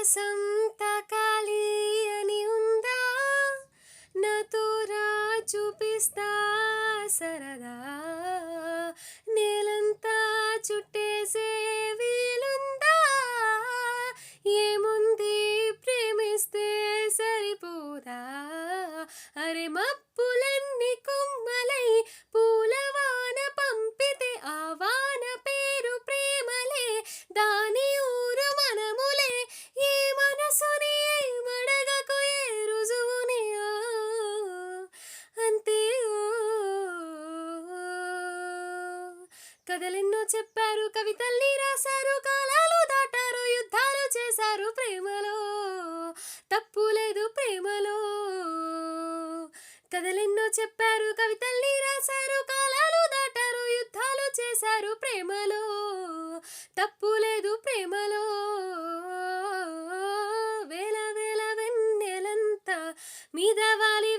ఆకాశంతా ఖాళీ అని ఉందా, నాతో రా చూపిస్తా సరదా, నేలంతా చుట్టేసే వీలుందా, ఏముంది ప్రేమిస్తే సరిపోదా, అరే మప్పులన్నీ కొమ్మలై పూలవాన పంపితే ఆ వాన పేరు ప్రేమలే, దాని ఊరు మనములే, ఏ మనసుని మడగకు ఏ రుజువుని అంతే కథలెన్నో చెప్పారు, కవితల్ని రాశారు, కాలాలు దాటారు, యుద్ధాలు చేశారు, ప్రేమలో తప్పు లేదు, ప్రేమలో కథలెన్నో చెప్పారు, కవితల్ని రాశారు, కాలాలు దాటారు, యుద్ధాలు చేశారు, ప్రేమలో తప్పు లేదు, ప్రేమలో వేల వేల వెన్నెలంతా మీద వాలి